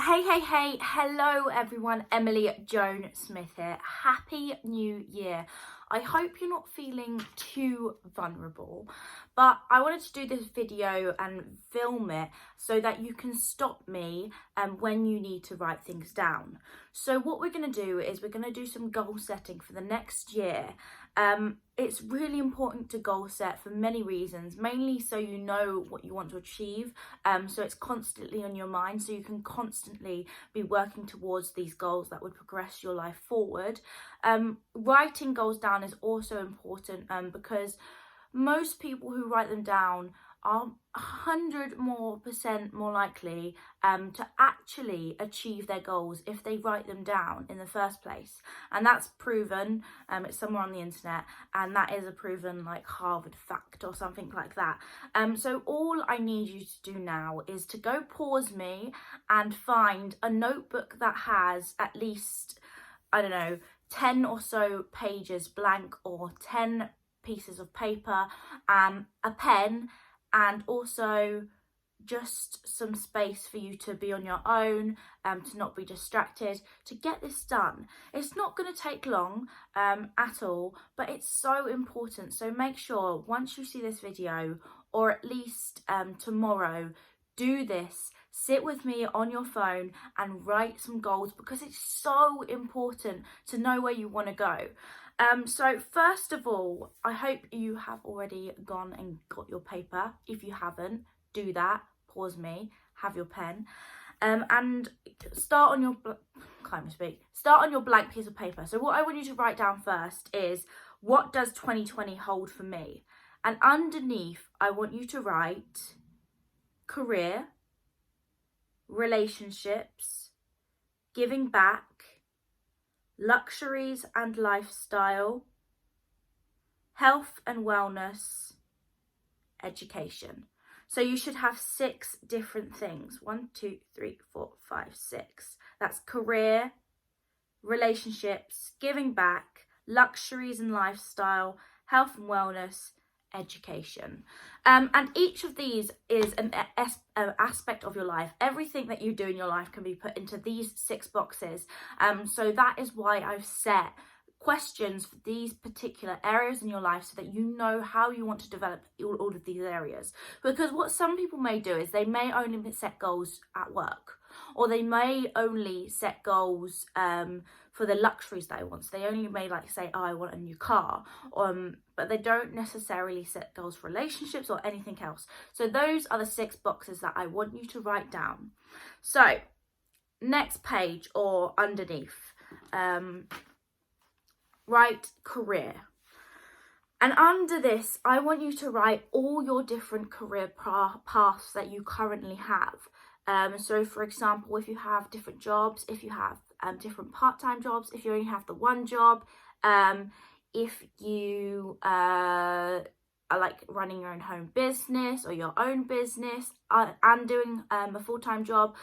Hey, hello everyone, Emily Joan Smith here. Happy New Year. I hope you're not feeling too vulnerable, but I wanted to do this video and film it so that you can stop me when you need to write things down. So what we're going to do is we're going to do some goal setting for the next year. It's really important to goal set for many reasons, mainly so you know what you want to achieve, so it's constantly on your mind, so you can constantly be working towards these goals that would progress your life forward. Writing goals down is also important because most people who write them down are 100% more likely to actually achieve their goals if they write them down in the first place. And that's proven, it's somewhere on the internet, and that is a proven like Harvard fact or something like that. So all I need you to do now is to go pause me and find a notebook that has at least, I don't know, 10 or so pages blank, or 10 pieces of paper, a pen, and also just some space for you to be on your own, to not be distracted, to get this done. It's not going to take long at all, but it's so important. So make sure once you see this video, or at least tomorrow, do this. Sit with me on your phone and write some goals, because it's so important to know where you want to go. So first of all, I hope you have already gone and got your paper. If you haven't, do that. Pause me, have your pen, and start on your blank piece of paper. So what I want you to write down first is, what does 2020 hold for me? And underneath, I want you to write career, relationships, giving back, luxuries and lifestyle, health and wellness, education. So you should have 6 different things. 1, 2, 3, 4, 5, 6. That's career, relationships, giving back, luxuries and lifestyle, health and wellness, education. And each of these is an aspect of your life. Everything that you do in your life can be put into these 6 boxes. So that is why I've set questions for these particular areas in your life, so that you know how you want to develop all of these areas. Because what some people may do is they may only set goals at work, or they may only set goals for the luxuries they want. So they only may say, oh, I want a new car, but they don't necessarily set goals for relationships or anything else. So those are the 6 boxes that I want you to write down. So next page, or underneath, write career. And under this, I want you to write all your different career paths that you currently have. So for example, if you have different jobs, if you have different part-time jobs, if you only have the one job, if you are like running your own home business or your own business, and doing a full-time job,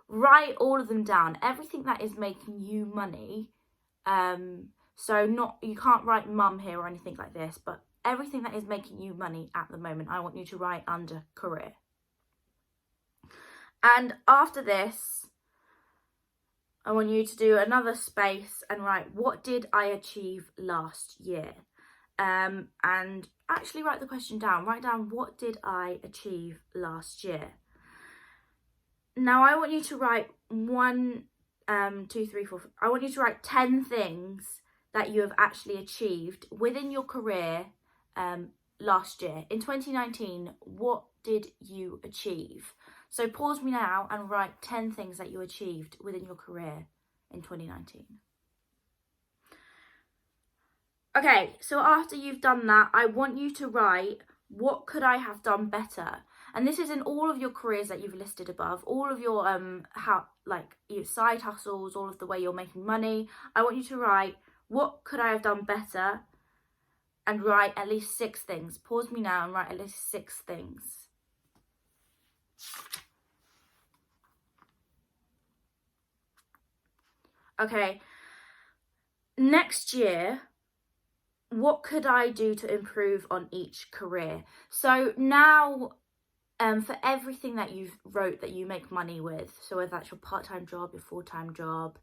write all of them down. Everything that is making you money. So you can't write mum here or anything like this, but everything that is making you money at the moment, I want you to write under career. And after this, I want you to do another space and write, what did I achieve last year? And actually write the question down. Write down, what did I achieve last year? Now I want you to write 1, 2, 3, 4. I want you to write 10 things that you have actually achieved within your career last year. In 2019, what did you achieve? So pause me now and write 10 things that you achieved within your career in 2019. Okay, so after you've done that, I want you to write, what could I have done better? And this is in all of your careers that you've listed above, all of your your side hustles, all of the way you're making money. I want you to write, what could I have done better? And write at least 6 things. Pause me now and write at least 6 things. Okay, next year, what could I do to improve on each career? So now for everything that you've wrote that you make money with, so whether that's your part-time job, your full-time job,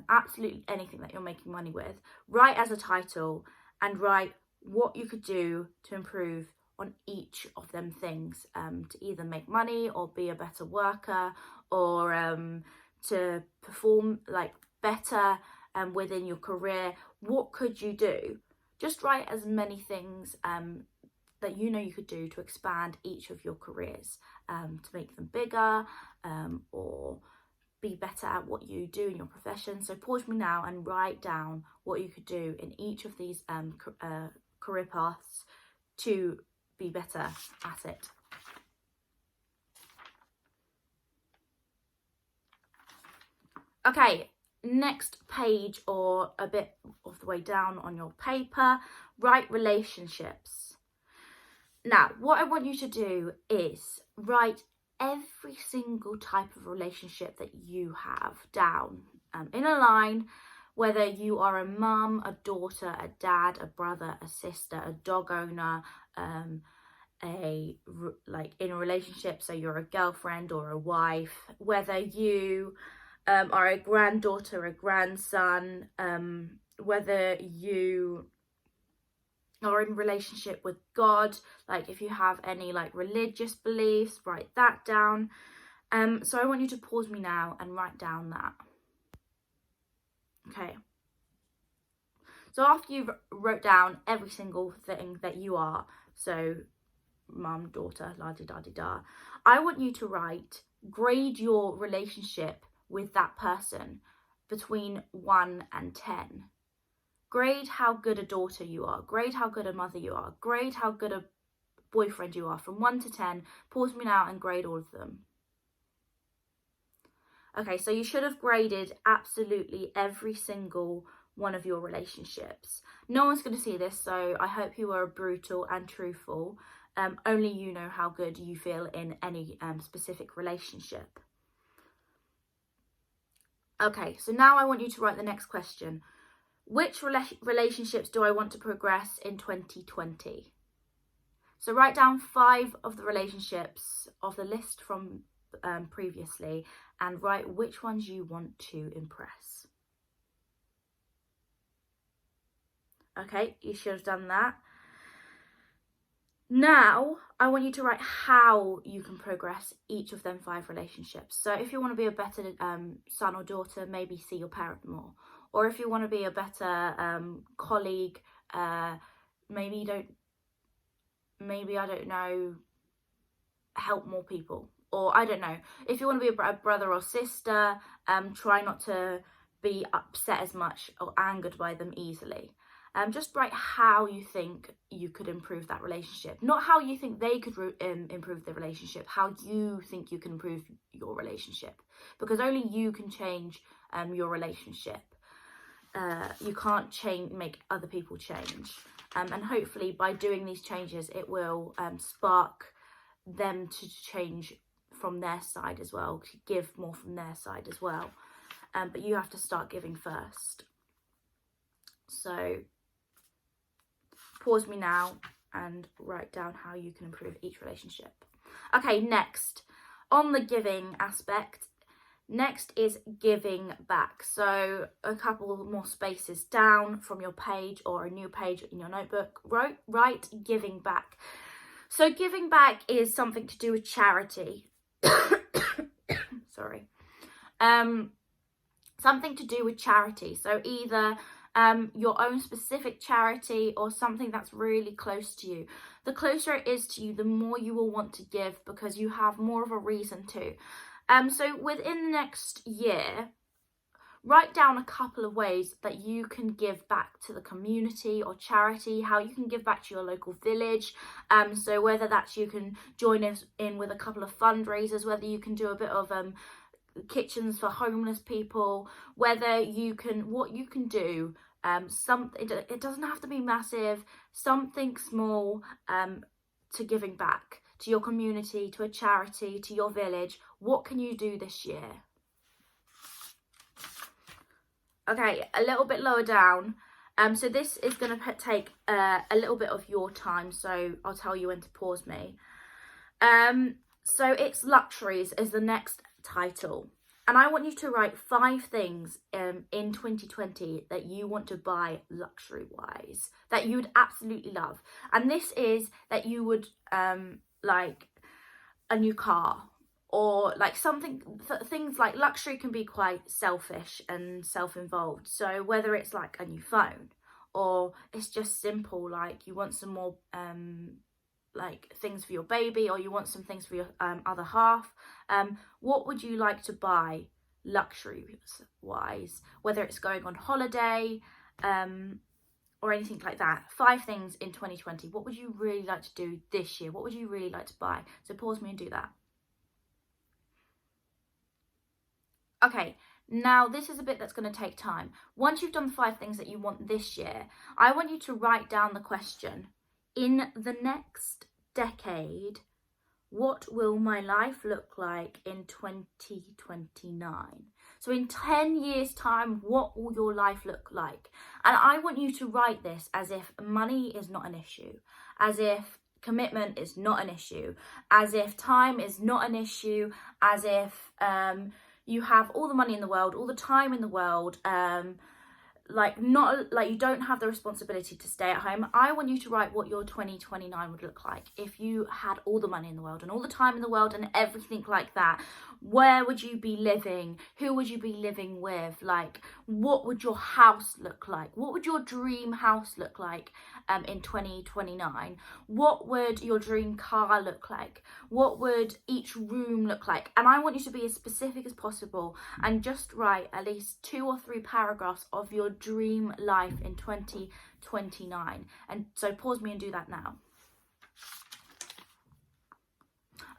absolutely anything that you're making money with, write as a title and write what you could do to improve on each of them things, to either make money or be a better worker, or to perform like better within your career. What could you do? Just write as many things that you know you could do to expand each of your careers, to make them bigger, or be better at what you do in your profession. So pause me now and write down what you could do in each of these career paths to be better at it. Okay, next page, or a bit of the way down on your paper, write relationships. Now, what I want you to do is write every single type of relationship that you have down in a line, whether you are a mum, a daughter, a dad, a brother, a sister, a dog owner, like in a relationship, so you're a girlfriend or a wife, whether you are a granddaughter, a grandson, whether you are in relationship with God, like if you have any like religious beliefs, write that down. So I want you to pause me now and write down that. Okay. So after you've wrote down every single thing that you are, so mum, daughter, la-di-da-di-da, I want you to grade your relationship with that person between 1 and 10. Grade how good a daughter you are, grade how good a mother you are, grade how good a boyfriend you are, from 1 to 10. Pause me now and grade all of them. Okay, so you should have graded absolutely every single one of your relationships. No one's going to see this, so I hope you are brutal and truthful. Only you know how good you feel in any specific relationship. Okay, so now I want you to write the next question. Which relationships do I want to progress in 2020? So write down 5 of the relationships of the list from previously, and write which ones you want to impress. Okay, you should have done that. Now, I want you to write how you can progress each of them 5 relationships. So if you want to be a better son or daughter, maybe see your parent more. Or if you want to be a better colleague, maybe I don't know, help more people. Or I don't know, if you want to be a brother or sister, try not to be upset as much or angered by them easily. Just write how you think you could improve that relationship. Not how you think they could improve the relationship, how you think you can improve your relationship. Because only you can change your relationship. You can't make other people change. And hopefully by doing these changes, it will spark them to change from their side as well, to give more from their side as well. But you have to start giving first. So pause me now and write down how you can improve each relationship. Okay, next, on the giving aspect, next is giving back. So a couple more spaces down from your page, or a new page in your notebook, write giving back. So giving back is something to do with charity. Sorry. Something to do with charity. So either your own specific charity or something that's really close to you. The closer it is to you, the more you will want to give, because you have more of a reason to. So within the next year, write down a couple of ways that you can give back to the community or charity, how you can give back to your local village. So whether that's you can join in with a couple of fundraisers, whether you can do a bit of kitchens for homeless people, whether you can, what you can do, it doesn't have to be massive, something small to giving back to your community, to a charity, to your village. What can you do this year? Okay, a little bit lower down. So this is going to take a little bit of your time, so I'll tell you when to pause me. So it's luxuries is the next title. And I want you to write 5 things in 2020 that you want to buy luxury-wise, that you would absolutely love. And this is that you would like a new car, or like something, things like luxury can be quite selfish and self-involved. So whether it's like a new phone, or it's just simple, like you want some more like things for your baby, or you want some things for your other half, what would you like to buy luxury wise, whether it's going on holiday or anything like that. 5 things in 2020. What would you really like to do this year? What would you really like to buy? So pause me and do that. Okay, now this is a bit that's going to take time. Once you've done the 5 things that you want this year, I want you to write down the question: in the next decade, what will my life look like in 2029? So in 10 years time, what will your life look like? And I want you to write this as if money is not an issue, as if commitment is not an issue, as if time is not an issue, as if you have all the money in the world, all the time in the world, like not like you don't have the responsibility to stay at home. I want you to write what your 2029 would look like if you had all the money in the world and all the time in the world and everything like that. Where would you be living? Who would you be living with? Like, what would your house look like? What would your dream house look like in 2029? What would your dream car look like? What would each room look like? And I want you to be as specific as possible and just write at least 2 or 3 paragraphs of your dream life in 2029. And so pause me and do that now.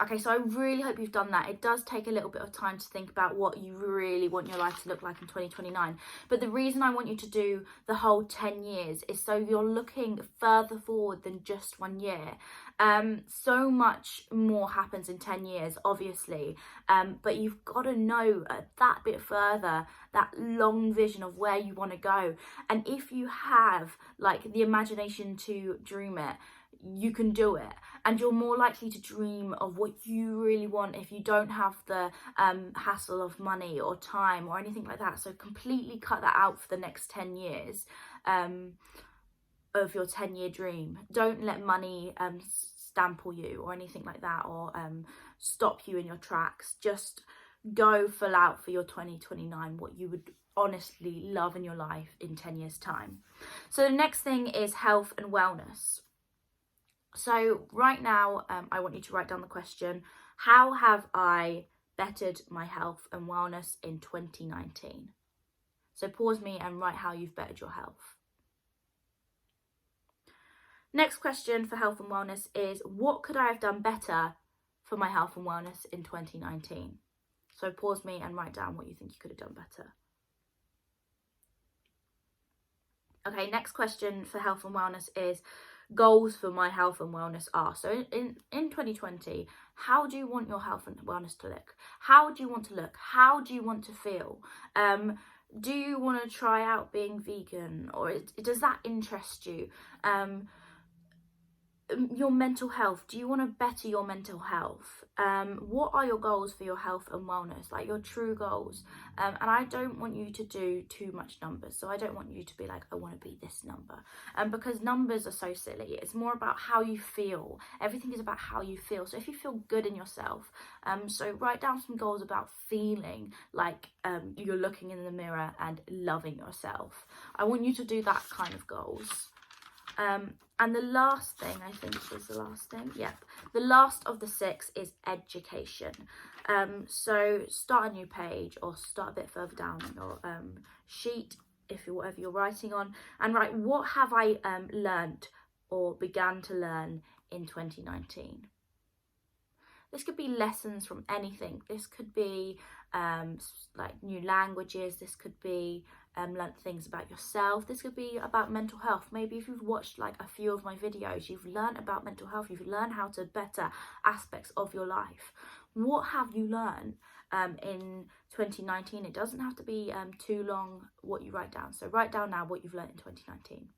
Okay, so I really hope you've done that. It does take a little bit of time to think about what you really want your life to look like in 2029. But the reason I want you to do the whole 10 years is so you're looking further forward than just 1 year. So much more happens in 10 years, obviously. But you've got to know that bit further, that long vision of where you want to go. And if you have like the imagination to dream it, you can do it, and you're more likely to dream of what you really want if you don't have the hassle of money or time or anything like that. So completely cut that out for the next 10 years of your 10-year dream. Don't let money stample you or anything like that, or stop you in your tracks. Just go full out for your 2029, what you would honestly love in your life in 10 years time. So the next thing is health and wellness. So right now, I want you to write down the question: how have I bettered my health and wellness in 2019? So pause me and write how you've bettered your health. Next question for health and wellness is: what could I have done better for my health and wellness in 2019? So pause me and write down what you think you could have done better. Okay, next question for health and wellness is: goals for my health and wellness are. So in 2020, how do you want your health and wellness to look? How do you want to look? How do you want to feel? Do you want to try out being vegan, or does that interest you? Your mental health, do you want to better your mental health? What are your goals for your health and wellness, like your true goals? And I don't want you to do too much numbers. So I don't want you to be like, I want to be this number, because numbers are so silly. It's more about how you feel. Everything is about how you feel. So if you feel good in yourself, so write down some goals about feeling like you're looking in the mirror and loving yourself. I want you to do that kind of goals. And the last thing, I think is the last thing. Yep. The last of the 6 is education. So start a new page, or start a bit further down on your sheet, if you're whatever you're writing on, and write, what have I learnt or began to learn in 2019? This could be lessons from anything. This could be like new languages. This could be learnt things about yourself. This could be about mental health. Maybe if you've watched like a few of my videos, you've learned about mental health. You've learned how to better aspects of your life. What have you learned in 2019? It doesn't have to be too long what you write down. So write down now what you've learned in 2019.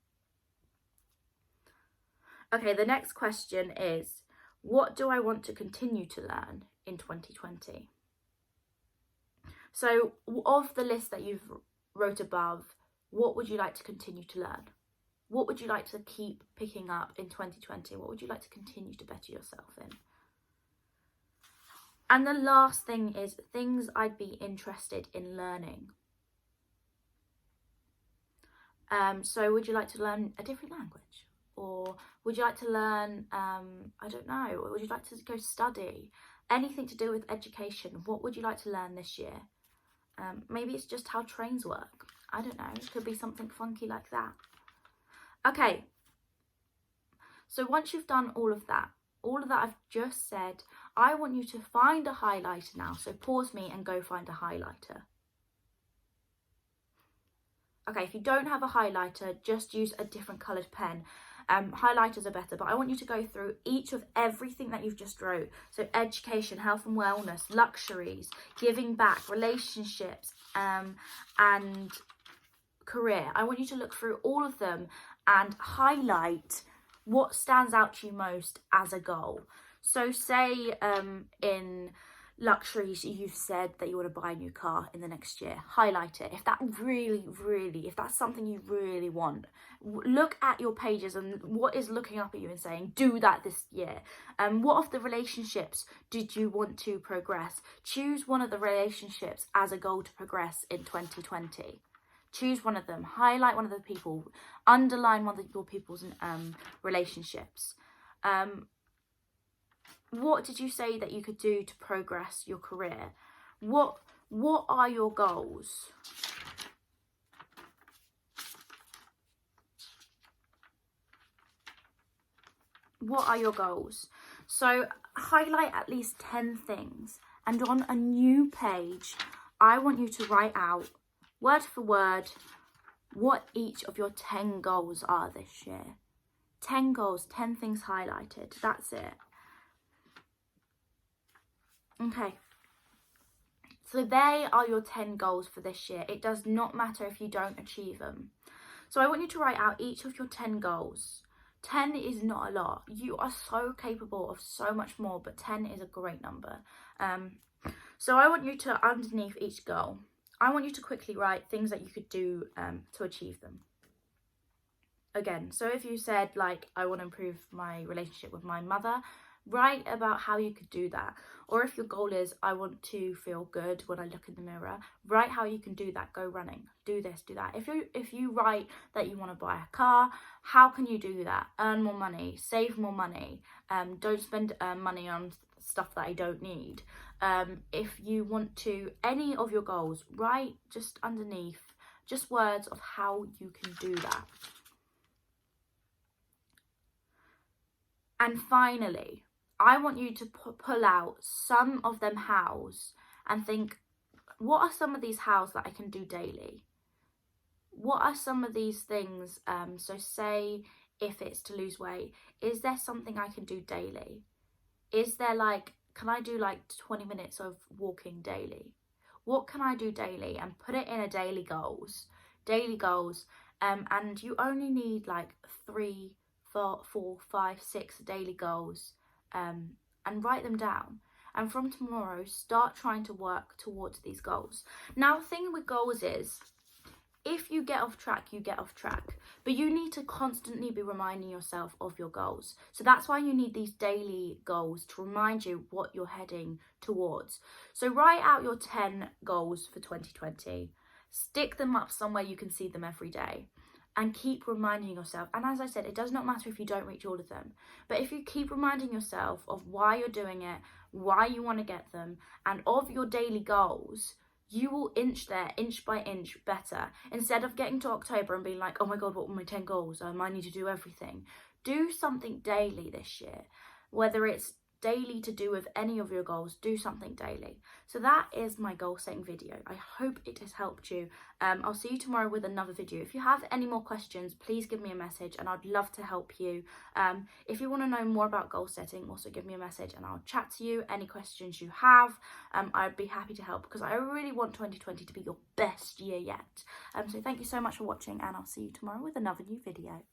Okay, the next question is: what do I want to continue to learn in 2020? So of the list that you've wrote above, what would you like to continue to learn? What would you like to keep picking up in 2020? What would you like to continue to better yourself in? And the last thing is things I'd be interested in learning. So would you like to learn a different language? Or would you like to learn, I don't know, or would you like to go study? Anything to do with education. What would you like to learn this year? Maybe it's just how trains work. I don't know. It could be something funky like that. Okay. So once you've done all of that I've just said, I want you to find a highlighter now. So pause me and go find a highlighter. Okay, if you don't have a highlighter, just use a different coloured pen. Highlighters are better, but I want you to go through each of everything that you've just wrote. So education, health and wellness, luxuries, giving back, relationships, and career. I want you to look through all of them and highlight what stands out to you most as a goal. So say in luxuries, you've said that you want to buy a new car in the next year. Highlight it. If that's something you really want, look at your pages and what is looking up at you and saying, do that this year. What of the relationships did you want to progress? Choose one of the relationships as a goal to progress in 2020. Choose one of them. Highlight one of the people. Underline one of your people's relationships. What did you say that you could do to progress your career? What are your goals? What are your goals? So highlight at least 10 things, and on a new page, I want you to write out word for word what each of your 10 goals are this year. 10 goals, 10 things highlighted. That's it. Okay, so they are your 10 goals for this year. It does not matter if you don't achieve them. So I want you to write out each of your 10 goals. 10 is not a lot. You are so capable of so much more, but 10 is a great number. So I want you to, underneath each goal, I want you to quickly write things that you could do to achieve them. Again, so if you said, like, I want to improve my relationship with my mother, write about how you could do that. Or if your goal is, I want to feel good when I look in the mirror, write how you can do that. Go running, do this, do that. If you write that you want to buy a car, how can you do that? Earn more money, save more money, don't spend money on stuff that I don't need. If you want to, any of your goals, write just underneath, just words of how you can do that. And finally, I want you to pull out some of them hows and think, what are some of these hows that I can do daily? What are some of these things? So say if it's to lose weight, is there something I can do daily? Is there like, can I do like 20 minutes of walking daily? What can I do daily? And put it in a daily goals. And you only need like 3, 4, 5, 6 daily goals, and write them down. And from tomorrow, start trying to work towards these goals. Now, the thing with goals is, if you get off track, you get off track. But you need to constantly be reminding yourself of your goals. So that's why you need these daily goals to remind you what you're heading towards. So write out your 10 goals for 2020. Stick them up somewhere you can see them every day. And keep reminding yourself. And as I said, it does not matter if you don't reach all of them. But if you keep reminding yourself of why you're doing it, why you want to get them, and of your daily goals, you will inch there, inch by inch, better. Instead of getting to October and being like, oh my God, what were my 10 goals? I need to do everything. Do something daily this year. Whether it's daily to do with any of your goals, do something daily. So that is my goal setting video. I hope it has helped you. I'll see you tomorrow with another video. If you have any more questions, please give me a message and I'd love to help you. If you want to know more about goal setting, also give me a message and I'll chat to you. Any questions you have, I'd be happy to help, because I really want 2020 to be your best year yet. So thank you so much for watching, and I'll see you tomorrow with another new video.